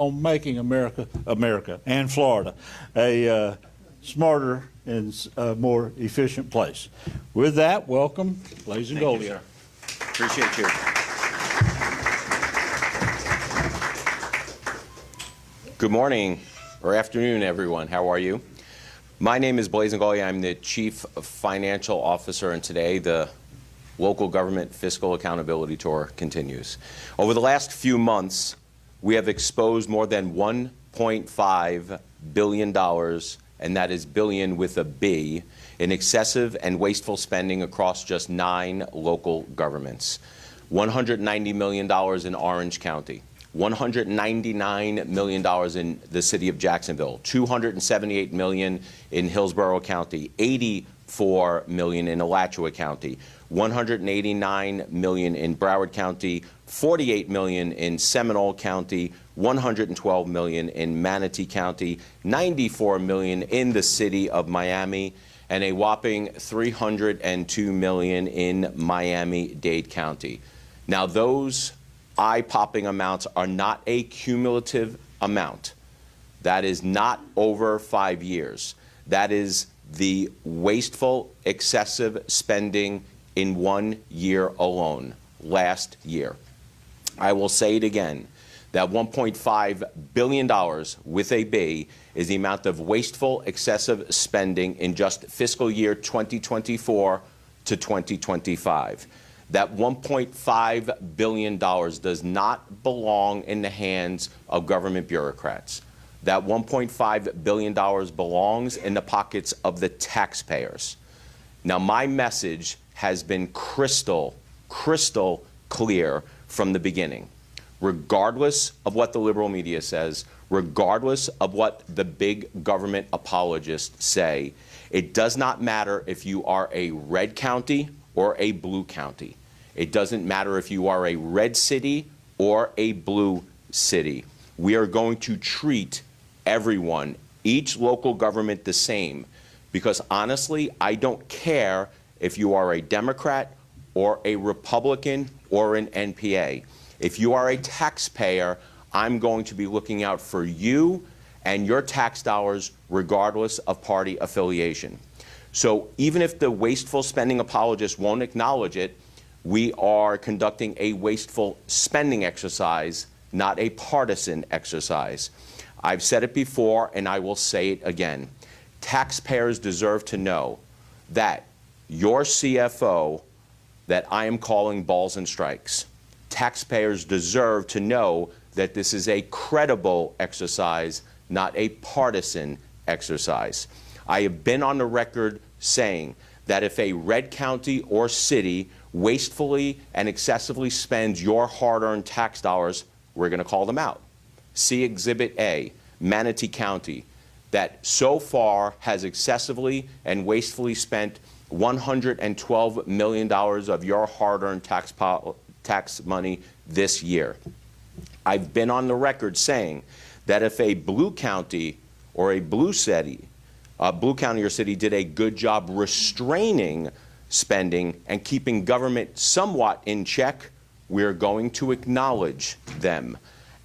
on making America, and Florida a smarter and more efficient place. With that, welcome, Blaise Ingoglia. Appreciate you. Good morning or afternoon, everyone. How are you? My name is Blaise Ingoglia. I'm the Chief Financial Officer, and today the Local Government Fiscal Accountability Tour continues. Over the last few months, we have exposed more than $1.5 billion, and that is billion with a B, in excessive and wasteful spending across just 9 local governments. $190 million in Orange County, $199 million in the city of Jacksonville, $278 million in Hillsborough County, $84 million in Alachua County, $189 million in Broward County, $48 million in Seminole County, $112 million in Manatee County, $94 million in the city of Miami, and a whopping $302 million in Miami-Dade County. Now, those eye-popping amounts are not a cumulative amount. That is not over 5 years. That is the wasteful, excessive spending in 1 year alone, last year. I will say it again, that $1.5 billion with a B is the amount of wasteful, excessive spending in just fiscal year 2024 to 2025. That $1.5 billion does not belong in the hands of government bureaucrats. That $1.5 billion belongs in the pockets of the taxpayers. Now, my message has been crystal clear from the beginning. Regardless of what the liberal media says, regardless of what the big government apologists say, it does not matter if you are a red county or a blue county. It doesn't matter if you are a red city or a blue city. We are going to treat everyone, each local government, the same, because honestly, I don't care if you are a Democrat or a Republican or an NPA. If you are a taxpayer, I'm going to be looking out for you and your tax dollars regardless of party affiliation. So even if the wasteful spending apologists won't acknowledge it, we are conducting a wasteful spending exercise, not a partisan exercise. I've said it before and I will say it again. Taxpayers deserve to know that your CFO that I am calling balls and strikes. Taxpayers deserve to know that this is a credible exercise, not a partisan exercise. I have been on the record saying that if a red county or city wastefully and excessively spends your hard-earned tax dollars, we're going to call them out. See Exhibit A, Manatee County, that so far has excessively and wastefully spent $112 million of your hard-earned tax money this year. I've been on the record saying that if a blue county or a blue county or city did a good job restraining spending and keeping government somewhat in check, we're going to acknowledge them.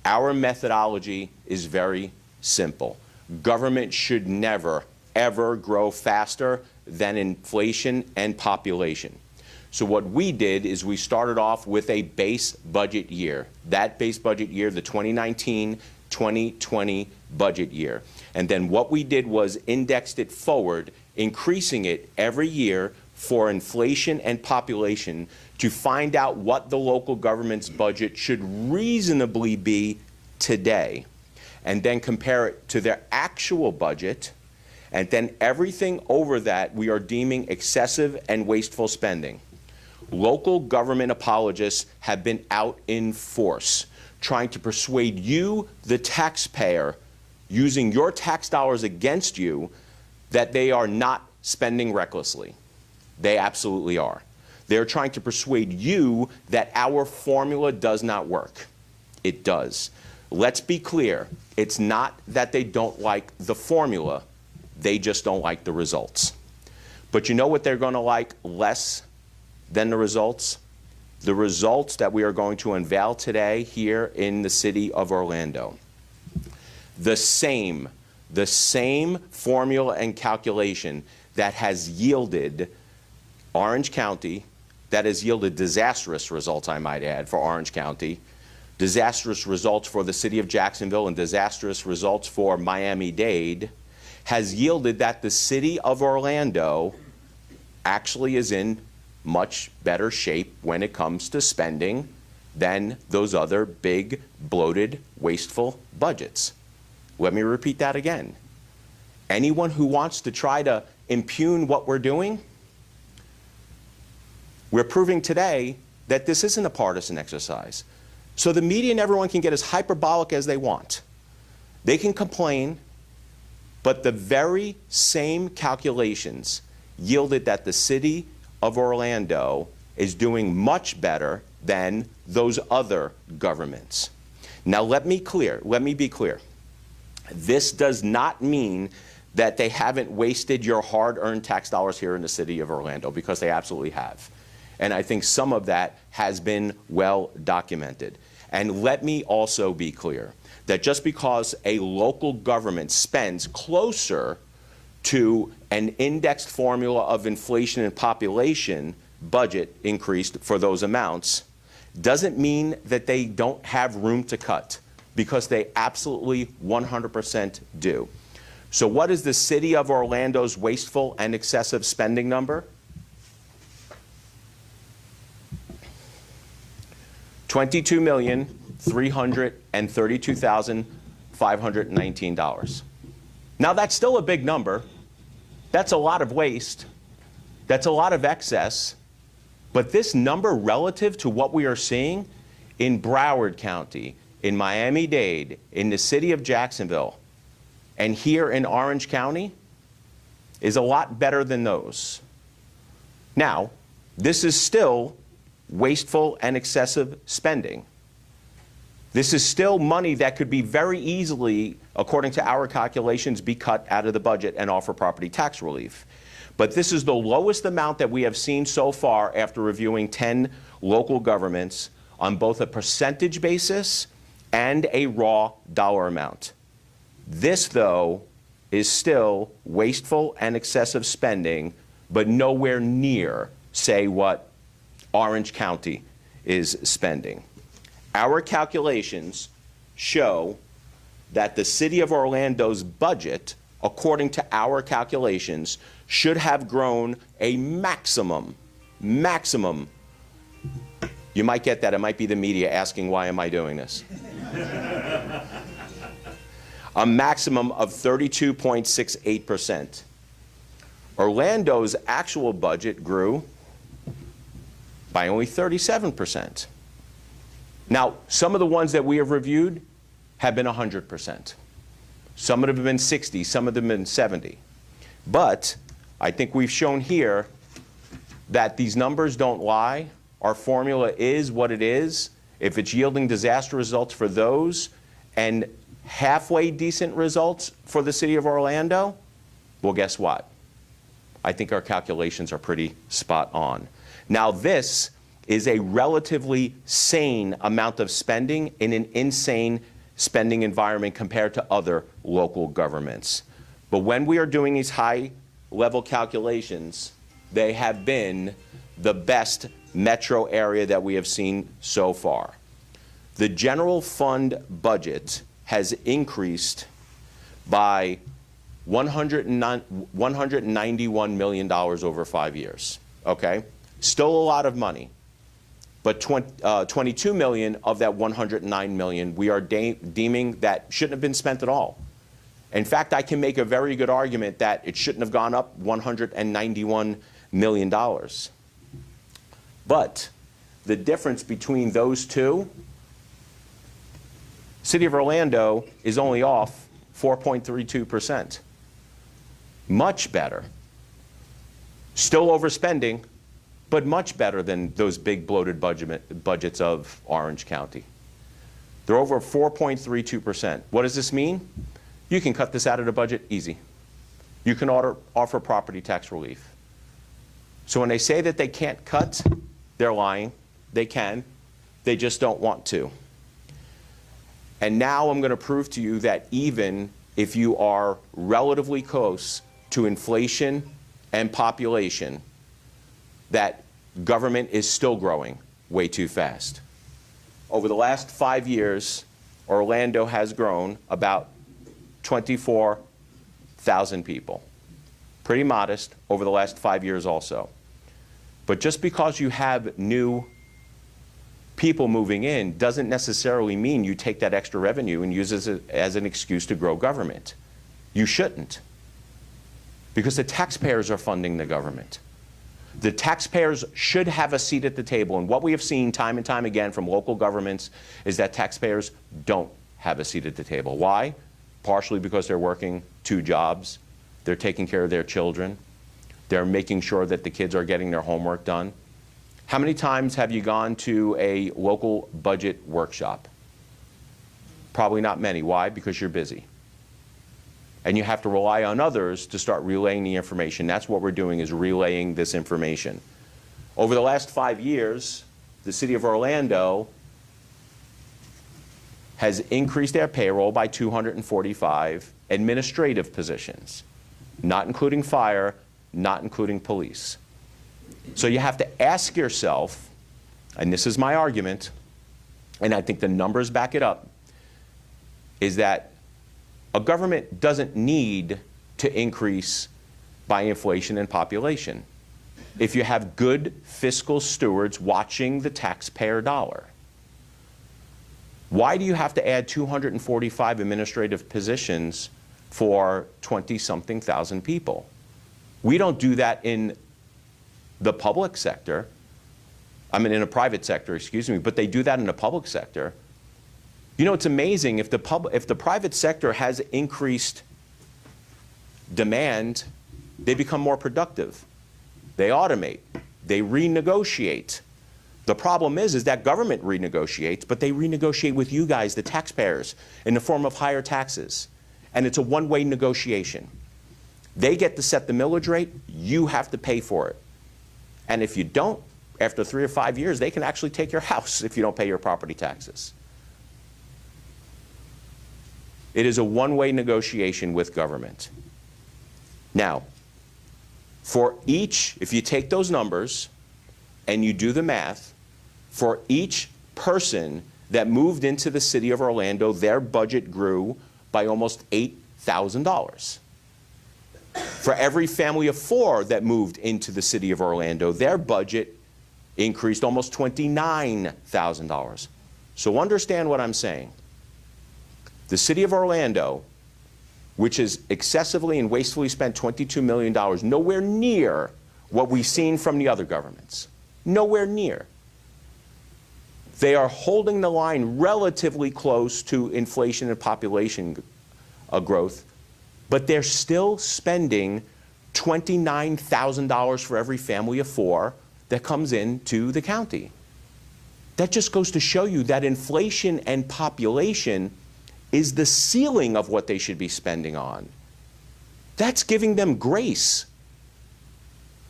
Our methodology is very simple. Government should never, ever grow faster than inflation and population. So what we did is we started off with a base budget year. That base budget year, the 2019-2020 budget year. And then what we did was indexed it forward, increasing it every year for inflation and population to find out what the local government's budget should reasonably be today, and then compare it to their actual budget, and then everything over that we are deeming excessive and wasteful spending. Local government apologists have been out in force, trying to persuade you, the taxpayer, using your tax dollars against you, that they are not spending recklessly. They absolutely are. They're trying to persuade you that our formula does not work. It does. Let's be clear. It's not that they don't like the formula. They just don't like the results. But you know what they're going to like less than the results? The results that we are going to unveil today here in the city of Orlando. the same formula and calculation that has yielded Orange County, that has yielded disastrous results, I might add, for Orange County, disastrous results for the city of Jacksonville, and disastrous results for Miami-Dade, has yielded that the city of Orlando actually is in much better shape when it comes to spending than those other big, bloated, wasteful budgets. Let me repeat that again. Anyone who wants to try to impugn what we're doing, we're proving today that this isn't a partisan exercise. So the media and everyone can get as hyperbolic as they want. They can complain, but the very same calculations yielded that the city of Orlando is doing much better than those other governments. Now let me be clear. This does not mean that they haven't wasted your hard-earned tax dollars here in the city of Orlando, because they absolutely have. And I think some of that has been well documented. And let me also be clear that just because a local government spends closer to an indexed formula of inflation and population budget increased for those amounts doesn't mean that they don't have room to cut, because they absolutely 100% do. So what is the city of Orlando's wasteful and excessive spending number? $22,332,519. Now that's still a big number. That's a lot of waste. That's a lot of excess. But this number relative to what we are seeing in Broward County, in Miami-Dade, in the city of Jacksonville, and here in Orange County is a lot better than those. Now, this is still wasteful and excessive spending. This is still money that could be very easily, according to our calculations, be cut out of the budget and offer property tax relief. But this is the lowest amount that we have seen so far after reviewing 10 local governments on both a percentage basis and a raw dollar amount. This, though, is still wasteful and excessive spending, but nowhere near, say, what Orange County is spending. Our calculations show that the city of Orlando's budget, according to our calculations, should have grown a maximum. You might get that. It might be the media asking, why am I doing this? A maximum of 32.68%. Orlando's actual budget grew by only 37%. Now, some of the ones that we have reviewed have been 100%. Some of them have been 60, some of them have been 70. But I think we've shown here that these numbers don't lie. Our formula is what it is. If it's yielding disaster results for those and halfway decent results for the city of Orlando, well, guess what? I think our calculations are pretty spot on. Now, this is a relatively sane amount of spending in an insane spending environment compared to other local governments. But when we are doing these high-level calculations, they have been the best metro area that we have seen so far. The general fund budget has increased by $191 million over 5 years, okay? Still a lot of money, but 22 million of that 109 million we are deeming that shouldn't have been spent at all. In fact, I can make a very good argument that it shouldn't have gone up $191 million. But the difference between those two, City of Orlando is only off 4.32%. Much better. Still overspending, but much better than those big bloated budgets of Orange County. They're over 4.32%. What does this mean? You can cut this out of the budget easy. You can offer property tax relief. So when they say that they can't cut, they're lying. They can. They just don't want to. And now I'm going to prove to you that even if you are relatively close to inflation and population, that government is still growing way too fast. Over the last 5 years, Orlando has grown about 24,000 people. Pretty modest over the last 5 years also. But just because you have new people moving in doesn't necessarily mean you take that extra revenue and use it as an excuse to grow government. You shouldn't. Because the taxpayers are funding the government. The taxpayers should have a seat at the table. And what we have seen time and time again from local governments is that taxpayers don't have a seat at the table. Why? Partially because they're working 2 jobs. They're taking care of their children. They're making sure that the kids are getting their homework done. How many times have you gone to a local budget workshop? Probably not many. Why? Because you're busy. And you have to rely on others to start relaying the information. That's what we're doing, is relaying this information. Over the last 5 years, the city of Orlando has increased their payroll by 245 administrative positions, not including fire, not including police. So you have to ask yourself, and this is my argument, and I think the numbers back it up, is that a government doesn't need to increase by inflation and population if you have good fiscal stewards watching the taxpayer dollar. Why do you have to add 245 administrative positions for 20-something thousand people? We don't do that in the public sector. I mean, in a private sector, excuse me, but they do that in the public sector. You know, it's amazing, if the private sector has increased demand, they become more productive. They automate. They renegotiate. The problem is that government renegotiates, but they renegotiate with you guys, the taxpayers, in the form of higher taxes. And it's a one-way negotiation. They get to set the millage rate, you have to pay for it. And if you don't, after 3 or 5 years, they can actually take your house if you don't pay your property taxes. It is a one-way negotiation with government. Now, for each, if you take those numbers and you do the math, for each person that moved into the city of Orlando, their budget grew by almost $8,000. For every family of 4 that moved into the city of Orlando, their budget increased almost $29,000. So understand what I'm saying. The city of Orlando, which has excessively and wastefully spent $22 million, nowhere near what we've seen from the other governments. Nowhere near. They are holding the line relatively close to inflation and population growth, but they're still spending $29,000 for every family of 4 that comes into the county. That just goes to show you that inflation and population is the ceiling of what they should be spending on. That's giving them grace.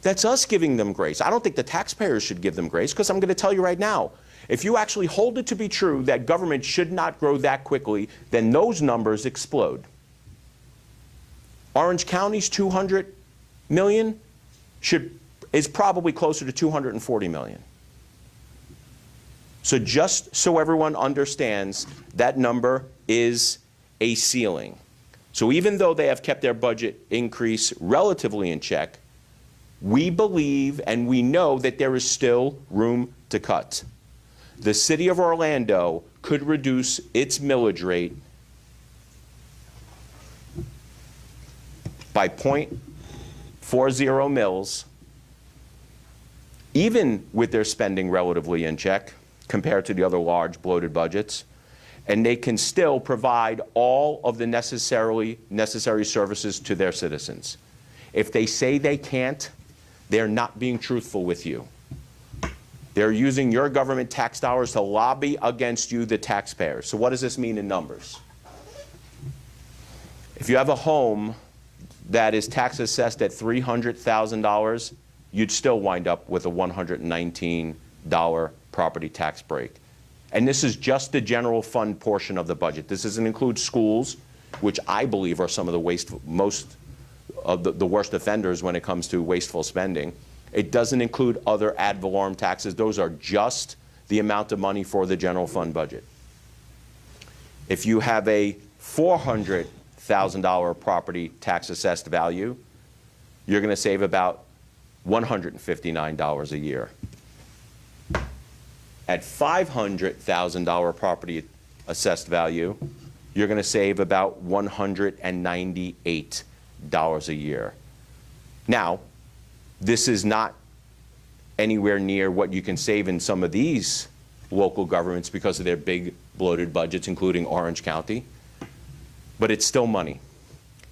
That's us giving them grace. I don't think the taxpayers should give them grace, because I'm going to tell you right now, if you actually hold it to be true that government should not grow that quickly, then those numbers explode. Orange County's $200 million is probably closer to $240 million. So just so everyone understands, that number is a ceiling. So even though they have kept their budget increase relatively in check, we believe and we know that there is still room to cut. The city of Orlando could reduce its millage rate by 0.40 mils, even with their spending relatively in check compared to the other large bloated budgets, and they can still provide all of the necessary services to their citizens. If they say they can't, they're not being truthful with you. They're using your government tax dollars to lobby against you, the taxpayers. So what does this mean in numbers? If you have a home that is tax assessed at $300,000, you'd still wind up with a $119 property tax break. And this is just the general fund portion of the budget. This doesn't include schools, which I believe are some of the most of the worst offenders when it comes to wasteful spending. It doesn't include other ad valorem taxes. Those are just the amount of money for the general fund budget. If you have a $400,000 property tax assessed value, you're going to save about $159 a year. At $500,000 property assessed value, you're going to save about $198 a year. Now, this is not anywhere near what you can save in some of these local governments because of their big bloated budgets, including Orange County, but it's still money.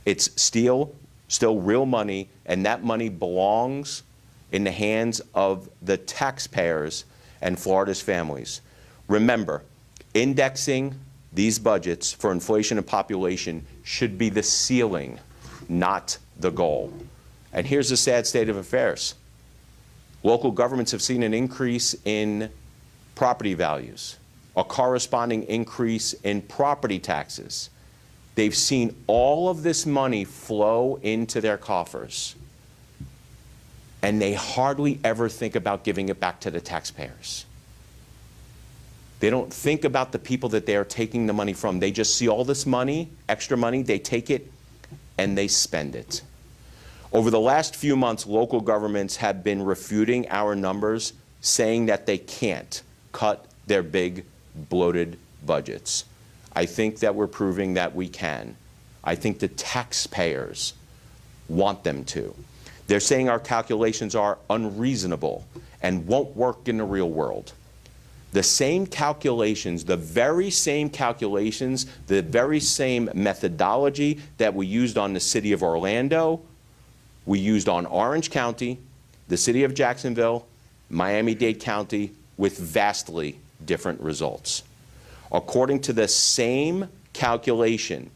It's still real money, and that money belongs in the hands of the taxpayers and Florida's families. Remember, indexing these budgets for inflation and population should be the ceiling, not the goal. And here's the sad state of affairs. Local governments have seen an increase in property values, a corresponding increase in property taxes. They've seen all of this money flow into their coffers, and they hardly ever think about giving it back to the taxpayers. They don't think about the people that they are taking the money from. They just see all this money, extra money, they take it, and they spend it. Over the last few months, local governments have been refuting our numbers, saying that they can't cut their big, bloated budgets. I think that we're proving that we can. I think the taxpayers want them to. They're saying our calculations are unreasonable and won't work in the real world. The same calculations, the very same calculations, the very same methodology that we used on the city of Orlando, we used on Orange County, the city of Jacksonville, Miami-Dade County, with vastly different results. According to the same calculation,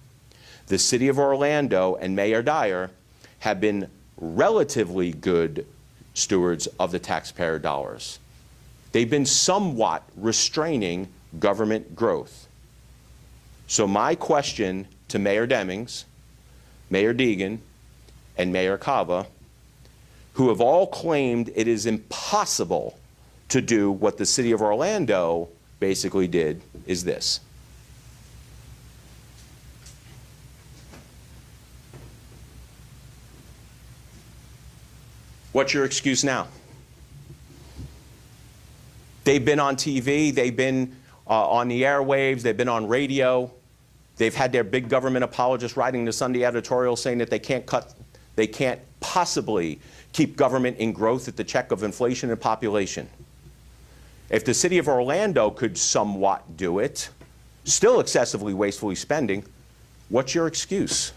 the city of Orlando and Mayor Dyer have been relatively good stewards of the taxpayer dollars. They've been somewhat restraining government growth. So my question to Mayor Demings, Mayor Deegan, and Mayor Cava, who have all claimed it is impossible to do what the city of Orlando basically did, is this. What's your excuse now? They've been on TV, they've been on the airwaves, they've been on radio, they've had their big government apologists writing the Sunday editorial saying that they can't possibly keep government in growth at the check of inflation and population. If the city of Orlando could somewhat do it, still excessively wastefully spending, what's your excuse?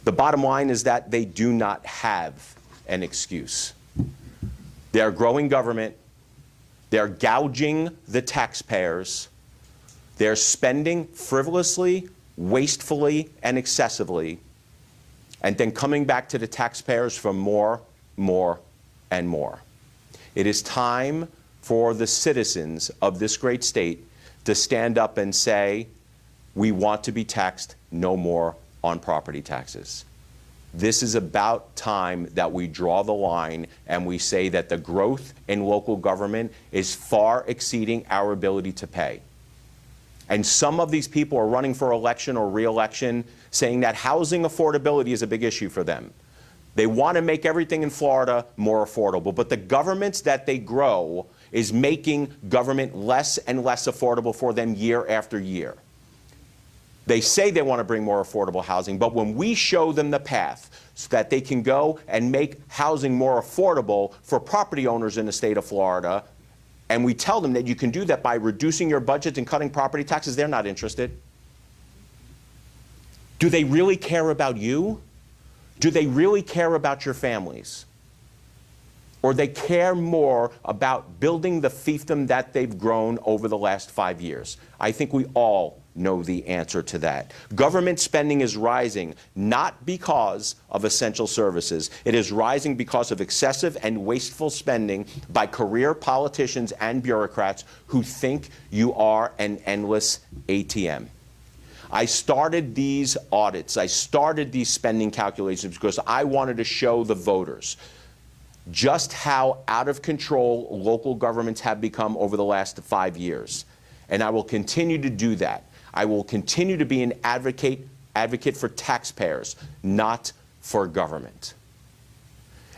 The bottom line is that they do not have an excuse. They're growing government, they're gouging the taxpayers, they're spending frivolously, wastefully, and excessively, and then coming back to the taxpayers for more, more, and more. It is time for the citizens of this great state to stand up and say, we want to be taxed no more on property taxes. This is about time that we draw the line and we say that the growth in local government is far exceeding our ability to pay. And some of these people are running for election or re-election saying that housing affordability is a big issue for them. They want to make everything in Florida more affordable, but the governments that they grow is making government less and less affordable for them year after year. They say they want to bring more affordable housing, but when we show them the path so that they can go and make housing more affordable for property owners in the state of Florida, and we tell them that you can do that by reducing your budget and cutting property taxes, they're not interested. Do they really care about you? Do they really care about your families? Or they care more about building the fiefdom that they've grown over the last 5 years? I think we all know the answer to that. Government spending is rising not because of essential services. It is rising because of excessive and wasteful spending by career politicians and bureaucrats who think you are an endless ATM. I started these audits, I started these spending calculations because I wanted to show the voters just how out of control local governments have become over the last 5 years. And I will continue to do that. I will continue to be an advocate for taxpayers, not for government.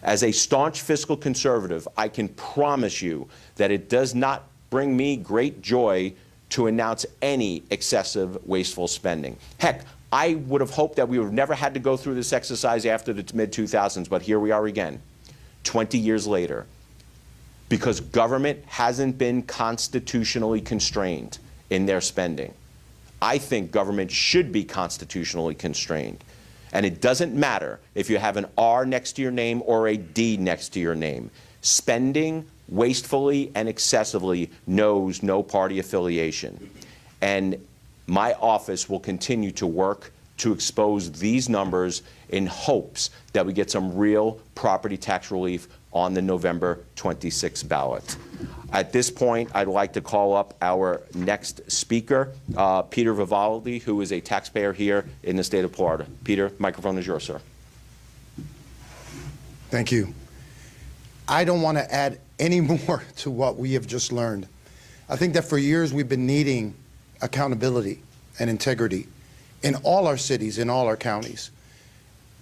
As a staunch fiscal conservative, I can promise you that it does not bring me great joy to announce any excessive, wasteful spending. Heck, I would have hoped that we would have never had to go through this exercise after the mid-2000s, but here we are again, 20 years later, because government hasn't been constitutionally constrained in their spending. I think government should be constitutionally constrained. And it doesn't matter if you have an R next to your name or a D next to your name. Spending wastefully and excessively knows no party affiliation. And my office will continue to work to expose these numbers in hopes that we get some real property tax relief on the November 26th ballot. At this point, I'd like to call up our next speaker, Peter Vivaldi, who is a taxpayer here in the state of Florida. Peter, microphone is yours, sir. Thank you. I don't want to add any more to what we have just learned. I think that for years we've been needing accountability and integrity in all our cities, in all our counties.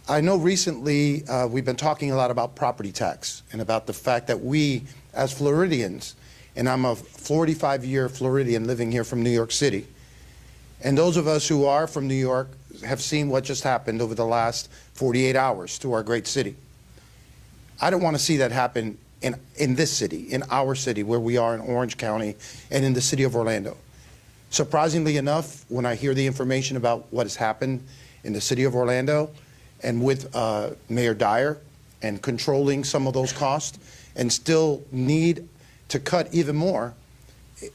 I know recently we've been talking a lot about property tax and about the fact that we, as Floridians, and I'm a 45-year Floridian living here from New York City, and those of us who are from New York have seen what just happened over the last 48 hours to our great city. I don't want to see that happen in this city, in our city, where we are in Orange County and in the city of Orlando. Surprisingly enough, when I hear the information about what has happened in the city of Orlando and with Mayor Dyer and controlling some of those costs and still need to cut even more,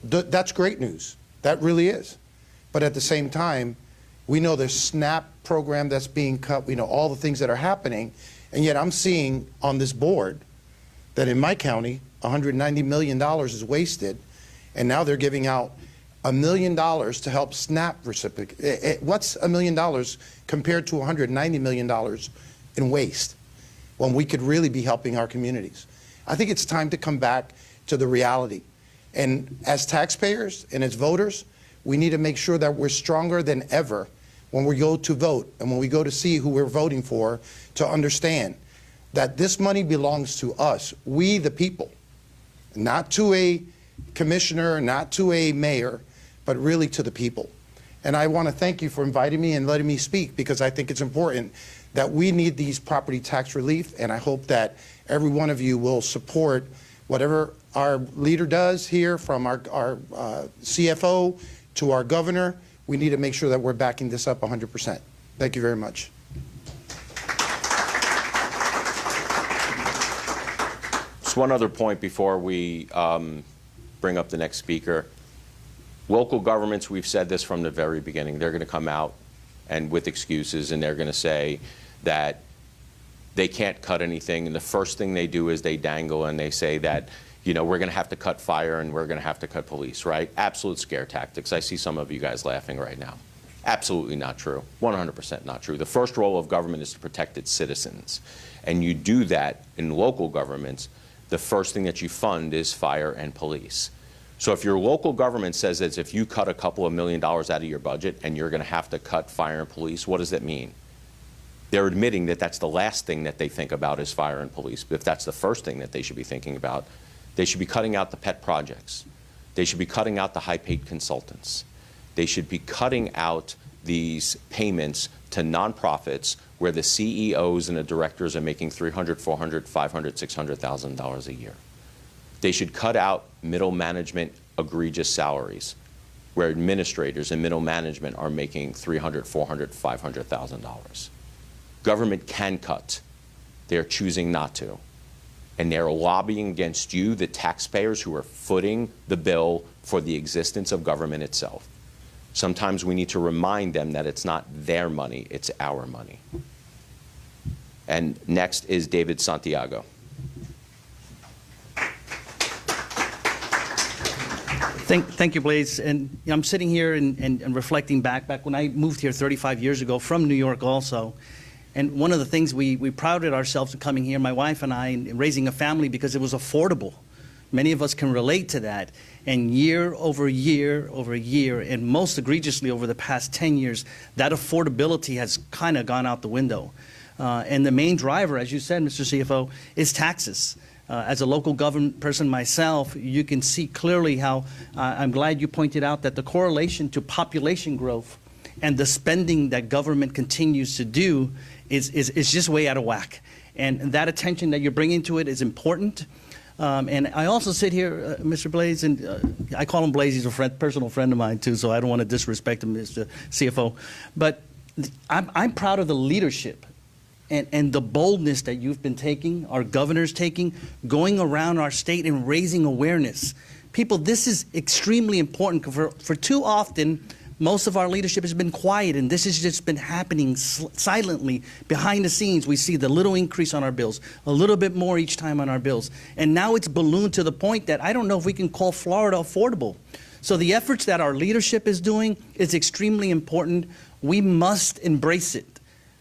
that's great news. That really is. But at the same time, we know there's SNAP program that's being cut. We know all the things that are happening. And yet I'm seeing on this board that in my county, $190 million is wasted. And now they're giving out $1 million to help SNAP recipients. What's $1 million compared to $190 million in waste when we could really be helping our communities? I think it's time to come back to the reality. And as taxpayers and as voters, we need to make sure that we're stronger than ever when we go to vote and when we go to see who we're voting for, to understand that this money belongs to us, we the people, not to a commissioner, not to a mayor, but really to the people. And I want to thank you for inviting me and letting me speak, because I think it's important that we need these property tax relief, and I hope that every one of you will support whatever our leader does here, from our CFO to our governor. We need to make sure that we're backing this up 100%. Thank you very much. Just one other point before we bring up the next speaker. Local governments, we've said this from the very beginning, they're going to come out and with excuses, and they're going to say that they can't cut anything, and the first thing they do is they dangle and they say that, you know, we're going to have to cut fire and we're going to have to cut police, right? Absolute scare tactics. I see some of you guys laughing right now. Absolutely not true. 100% not true. The first role of government is to protect its citizens. And you do that in local governments. The first thing that you fund is fire and police. So if your local government says that if you cut a couple of $1 million out of your budget and you're going to have to cut fire and police, what does that mean? They're admitting that that's the last thing that they think about is fire and police. But if that's the first thing that they should be thinking about, they should be cutting out the pet projects. They should be cutting out the high-paid consultants. They should be cutting out these payments to nonprofits where the CEOs and the directors are making $300,000, $400,000, $500,000, $600,000 a year. They should cut out middle management egregious salaries where administrators and middle management are making $300,000, $400,000, $500,000. Government can cut. They're choosing not to. And they're lobbying against you, the taxpayers, who are footing the bill for the existence of government itself. Sometimes we need to remind them that it's not their money, it's our money. And next is David Santiago. Thank you, Blaise. And I'm sitting here and reflecting back when I moved here 35 years ago from New York also. And one of the things we prided ourselves in coming here, my wife and I, and raising a family because it was affordable. Many of us can relate to that. And year over year over year, and most egregiously over the past 10 years, that affordability has kind of gone out the window. And the main driver, as you said, Mr. CFO, is taxes. As a local government person myself, you can see clearly how I'm glad you pointed out that the correlation to population growth and the spending that government continues to do is just way out of whack. And that attention that you're bringing to it is important. And I also sit here, Mr. Blaise, and I call him Blaise. He's a personal friend of mine, too, so I don't want to disrespect him, Mr. CFO. But I'm proud of the leadership and the boldness that you've been taking, our governor's taking, going around our state and raising awareness. People, this is extremely important. For too often, most of our leadership has been quiet, and this has just been happening silently behind the scenes. We see the little increase on our bills, a little bit more each time on our bills. And now it's ballooned to the point that I don't know if we can call Florida affordable. So the efforts that our leadership is doing is extremely important. We must embrace it.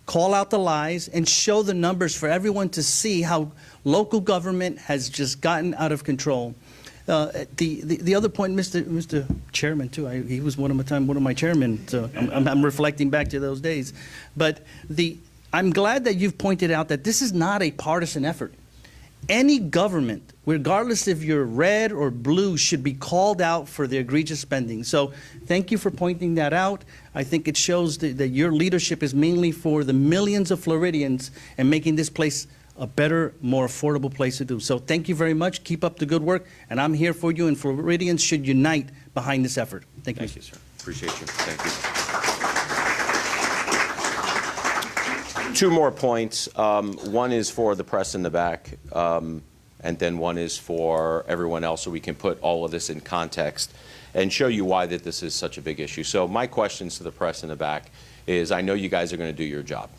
Call out the lies and show the numbers for everyone to see how local government has just gotten out of control. The other point, Mr. Chairman, too, he was one of my chairmen, so I'm reflecting back to those days. But I'm glad that you've pointed out that this is not a partisan effort. Any government, regardless if you're red or blue, should be called out for their egregious spending. So thank you for pointing that out. I think it shows that your leadership is mainly for the millions of Floridians and making this place a better, more affordable place to do. So thank you very much. Keep up the good work. And I'm here for you, and Floridians should unite behind this effort. Thank you. Thank you, sir. Appreciate you. Thank you. Two more points. One is for the press in the back, and then one is for everyone else, so we can put all of this in context and show you why that this is such a big issue. So my questions to the press in the back is, I know you guys are going to do your job.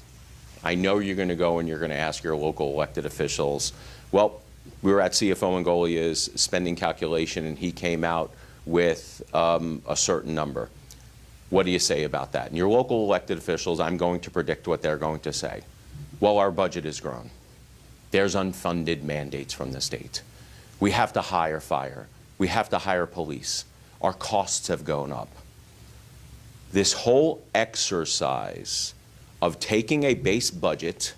I know you're going to go and you're going to ask your local elected officials. Well, we were at CFO Ingoglia's spending calculation, and he came out with a certain number. What do you say about that? And your local elected officials, I'm going to predict what they're going to say. Well, our budget has grown. There's unfunded mandates from the state. We have to hire fire. We have to hire police. Our costs have gone up. This whole exercise of taking a base budget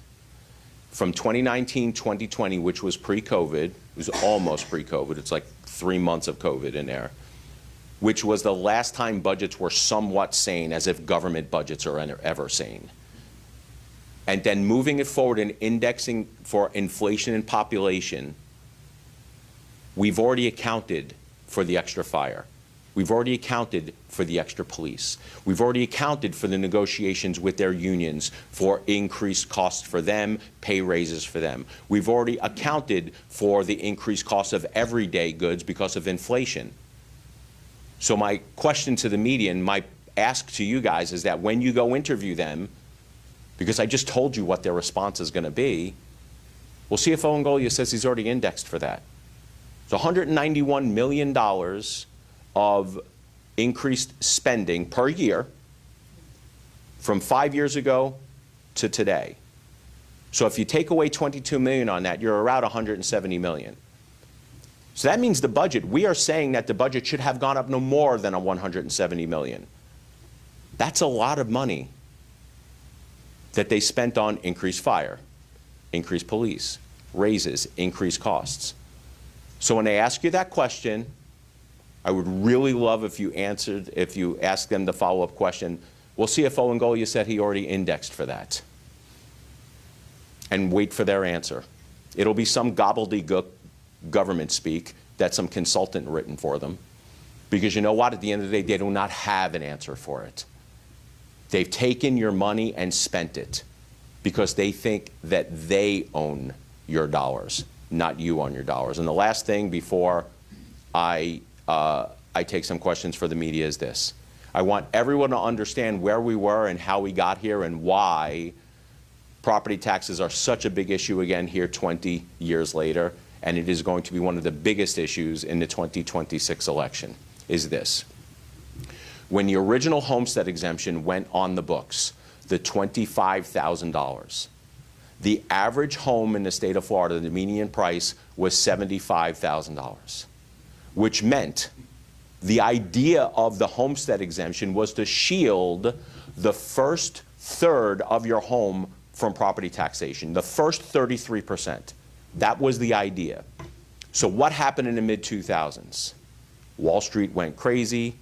from 2019-2020, which was pre-COVID, it was almost pre-COVID, it's like 3 months of COVID in there, which was the last time budgets were somewhat sane, as if government budgets are ever sane. And then moving it forward and indexing for inflation and population, we've already accounted for the extra fire. We've already accounted for the extra police. We've already accounted for the negotiations with their unions for increased costs for them, pay raises for them. We've already accounted for the increased cost of everyday goods because of inflation. So my question to the media and my ask to you guys is that when you go interview them, because I just told you what their response is going to be, well, CFO Ingoglia says he's already indexed for that. So $191 million of increased spending per year from 5 years ago to today. So if you take away $22 million on that, you're around $170 million. So that means the budget, we are saying that the budget should have gone up no more than $170 million. That's a lot of money that they spent on increased fire, increased police, raises, increased costs. So when they ask you that question, I would really love if you asked them the follow-up question, well, CFO Ingoglia said he already indexed for that. And wait for their answer. It'll be some gobbledygook government speak that some consultant written for them. Because you know what? At the end of the day, they do not have an answer for it. They've taken your money and spent it because they think that they own your dollars, not you own your dollars. And the last thing before I take some questions for the media is this. I want everyone to understand where we were and how we got here and why property taxes are such a big issue again here 20 years later, and it is going to be one of the biggest issues in the 2026 election, is this. When the original homestead exemption went on the books, the $25,000, the average home in the state of Florida, the median price was $75,000, which meant the idea of the homestead exemption was to shield the first third of your home from property taxation, the first 33%. That was the idea. So what happened in the mid-2000s? Wall Street went crazy,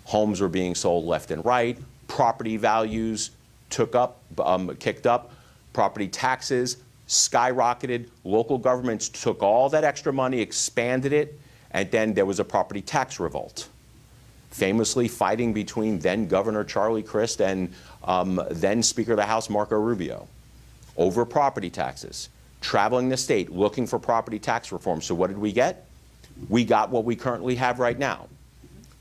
homes were being sold left and right, property values kicked up, property taxes skyrocketed, local governments took all that extra money, expanded it, and then there was a property tax revolt. Famously fighting between then Governor Charlie Crist and then Speaker of the House Marco Rubio over property taxes, traveling the state looking for property tax reform. So what did we get? We got what we currently have right now.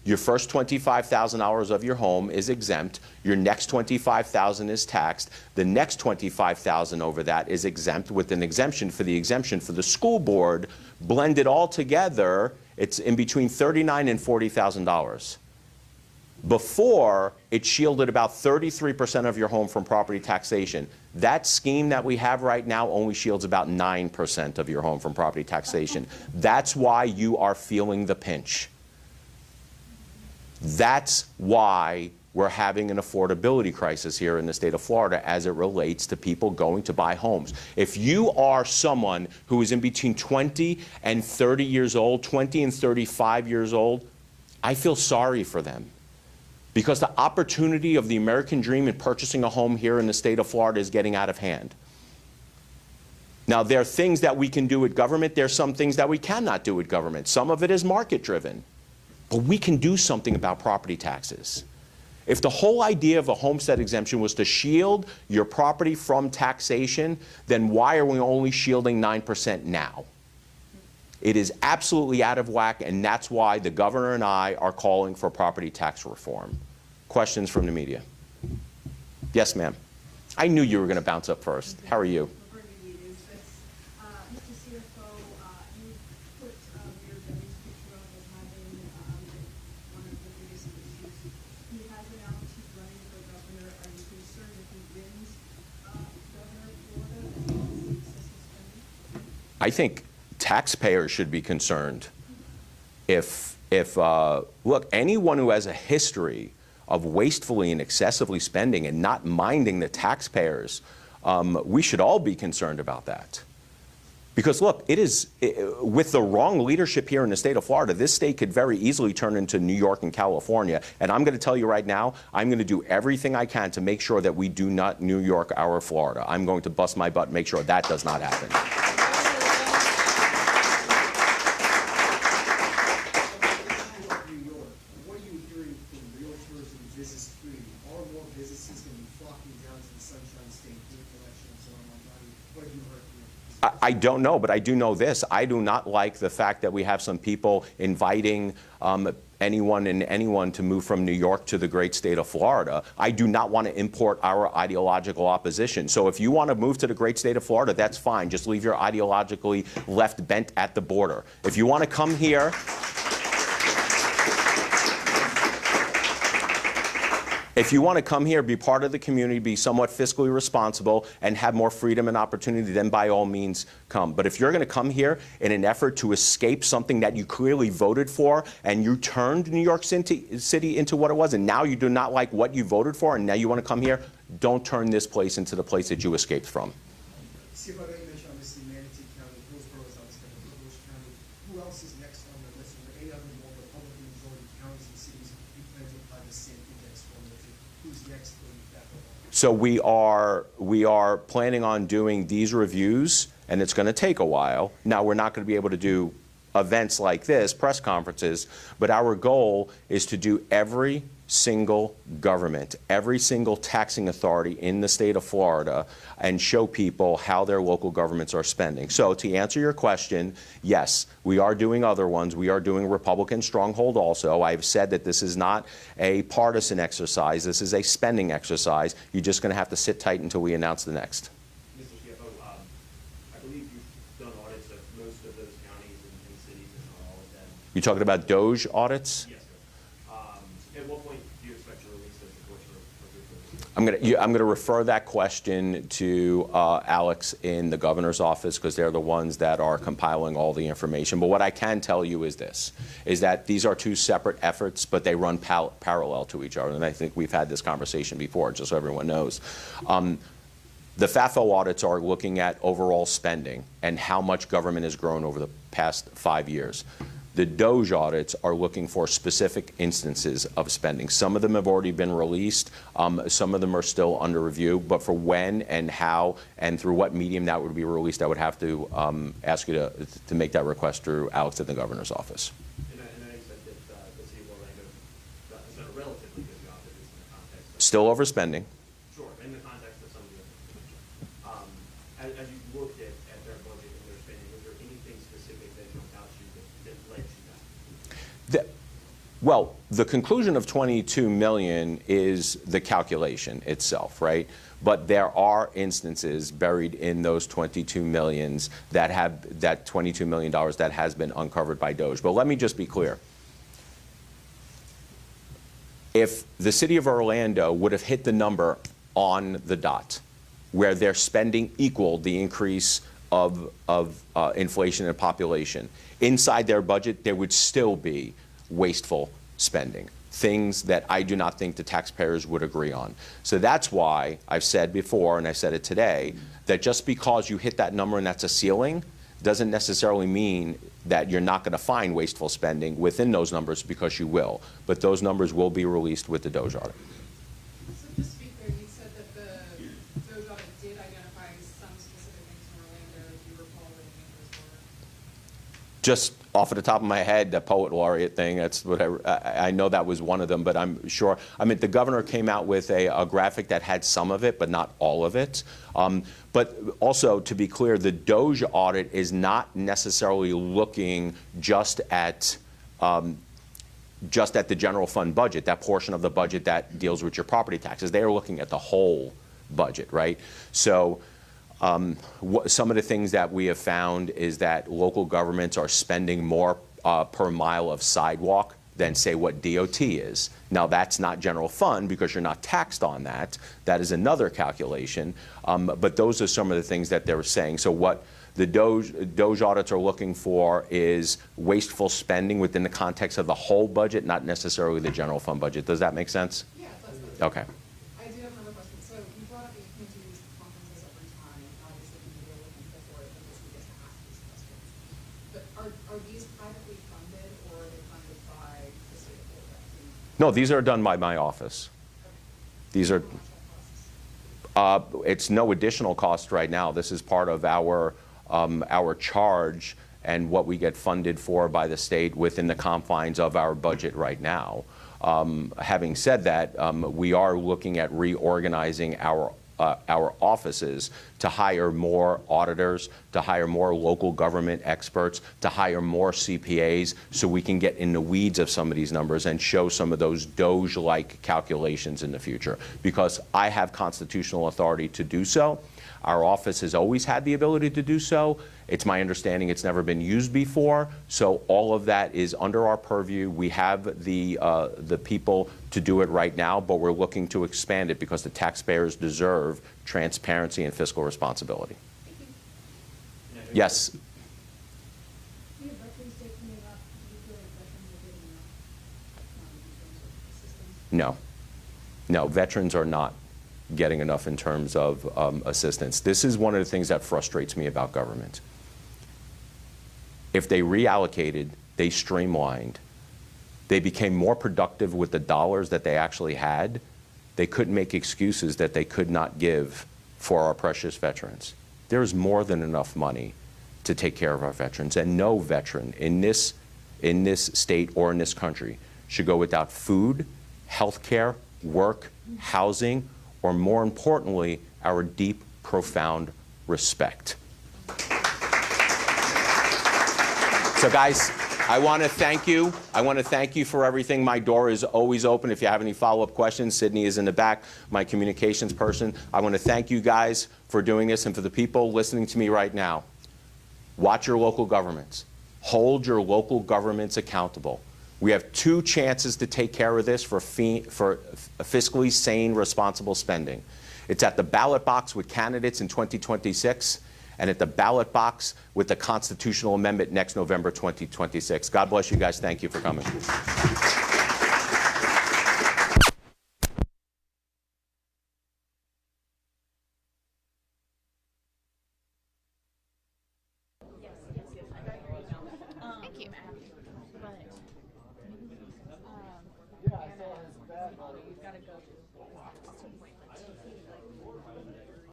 Your first $25,000 of your home is exempt. Your next $25,000 is taxed. The next $25,000 over that is exempt with an exemption for the school board. Blended all together, it's in between $39,000 and $40,000. Before, it shielded about 33% of your home from property taxation. That scheme that we have right now only shields about 9% of your home from property taxation. That's why you are feeling the pinch. That's why we're having an affordability crisis here in the state of Florida as it relates to people going to buy homes. If you are someone who is in between 20 and 30 years old, 20 and 35 years old, I feel sorry for them. Because the opportunity of the American dream in purchasing a home here in the state of Florida is getting out of hand. Now, there are things that we can do with government. There are some things that we cannot do with government. Some of it is market-driven. But we can do something about property taxes. If the whole idea of a homestead exemption was to shield your property from taxation, then why are we only shielding 9% now? It is absolutely out of whack, and that's why the governor and I are calling for property tax reform. Questions from the media? Yes, ma'am. I knew you were going to bounce up first. How are you? Mr. CFO, you put Mayor Debbie's picture up as having one of the biggest issues. He has announced he's running for governor. Are you concerned if he wins governor of Florida as well as the excessive spending? I think taxpayers should be concerned. Look, anyone who has a history of wastefully and excessively spending and not minding the taxpayers, we should all be concerned about that. Because look, with the wrong leadership here in the state of Florida, this state could very easily turn into New York and California. And I'm going to tell you right now, I'm going to do everything I can to make sure that we do not New York our Florida. I'm going to bust my butt and make sure that does not happen. I don't know, but I do know this. I do not like the fact that we have some people inviting anyone to move from New York to the great state of Florida. I do not want to import our ideological opposition. So if you want to move to the great state of Florida, that's fine. Just leave your ideologically left bent at the border. If you want to come here, be part of the community, be somewhat fiscally responsible, and have more freedom and opportunity, then by all means come. But if you're going to come here in an effort to escape something that you clearly voted for, and you turned New York City into what it was, and now you do not like what you voted for, and now you want to come here, don't turn this place into the place that you escaped from. See, if I mentioned obviously Manatee County, Hillsborough is obviously Bush County. Who else is next on the list? Are there any other more Republican majority counties and cities you plan to apply the same index formula to? Who's next in that role? So we are planning on doing these reviews, and it's going to take a while. Now, we're not going to be able to do events like this, press conferences, but our goal is to do every single government, every single taxing authority in the state of Florida, and show people how their local governments are spending. So to answer your question, yes, we are doing other ones. We are doing Republican Stronghold also. I've said that this is not a partisan exercise. This is a spending exercise. You're just going to have to sit tight until we announce the next. Mr. CFO, I believe you've done audits of most of those counties and cities, if not all of them. You're talking about Doge audits? Yes, sir. At what point do you expect to release those reports for I'm going to refer that question to Alex in the governor's office, because they're the ones that are compiling all the information. But what I can tell you is this, is that these are two separate efforts, but they run parallel to each other. And I think we've had this conversation before, just so everyone knows. The FAFO audits are looking at overall spending and how much government has grown over the past 5 years. The Doge audits are looking for specific instances of spending. Some of them have already been released. Some of them are still under review. But for when and how and through what medium that would be released, I would have to ask you to make that request through Alex at the governor's office. And I know you said that the city of Orlando has done a relatively good job at this in the context of... Still overspending. Sure, in the context of some of the other things. As you looked at their budget and their spending, was there anything specific that jumped out to you that led to that? Well, the conclusion of 22 million is the calculation itself, right? But there are instances buried in those 22 millions that have that $22 million that has been uncovered by Doge. But let me just be clear. If the city of Orlando would have hit the number on the dot, where their spending equaled the increase of inflation and population, inside their budget, there would still be wasteful spending, things that I do not think the taxpayers would agree on. So that's why I've said before, and I said it today, that just because you hit that number and that's a ceiling doesn't necessarily mean that you're not going to find wasteful spending within those numbers, because you will. But those numbers will be released with the Doge audit. So just to be clear, you said that the Doge audit did identify some specific things in Orlando. Do you recall what any of those were? Just off of the top of my head, the poet laureate thing, that's what I know that was one of them, but I'm sure. I mean, the governor came out with a graphic that had some of it, but not all of it. But also, to be clear, the Doge audit is not necessarily looking just at the general fund budget, that portion of the budget that deals with your property taxes. They are looking at the whole budget, right? So some of the things that we have found is that local governments are spending more per mile of sidewalk than, say, what DOT is. Now, that's not general fund because you're not taxed on that. That is another calculation. But those are some of the things that they're saying. So what the Doge audits are looking for is wasteful spending within the context of the whole budget, not necessarily the general fund budget. Does that make sense? Yeah, that's Okay. I do have another question. So you brought up that you can't do these conferences every time, and obviously people are looking for it because we get to ask these questions. But are these privately funded, or are they funded by the state of Florida? No, these are done by my office. These are, it's no additional cost right now. This is part of our charge and what we get funded for by the state within the confines of our budget right now. Having said that, we are looking at reorganizing our offices to hire more auditors, to hire more local government experts, to hire more CPAs, so we can get in the weeds of some of these numbers and show some of those Doge-like calculations in the future. Because I have constitutional authority to do so. Our office has always had the ability to do so. It's my understanding it's never been used before, so all of that is under our purview. We have the people to do it right now, but we're looking to expand it because the taxpayers deserve transparency and fiscal responsibility. Yes? We have Veterans Day coming up. Do you feel like veterans are getting enough in terms of assistance? No. No, veterans are not getting enough in terms of assistance. This is one of the things that frustrates me about government. If they reallocated, they streamlined, they became more productive with the dollars that they actually had, they couldn't make excuses that they could not give for our precious veterans. There's more than enough money to take care of our veterans, and no veteran in this state or in this country should go without food, healthcare, work, housing, or more importantly, our deep, profound respect. So guys, I want to thank you. I want to thank you for everything. My door is always open. If you have any follow-up questions, Sydney is in the back, my communications person. I want to thank you guys for doing this, and for the people listening to me right now. Watch your local governments. Hold your local governments accountable. We have 2 chances to take care of this for fiscally sane, responsible spending. It's at the ballot box with candidates in 2026, and at the ballot box with the constitutional amendment next November 2026. God bless you guys. Thank you for coming.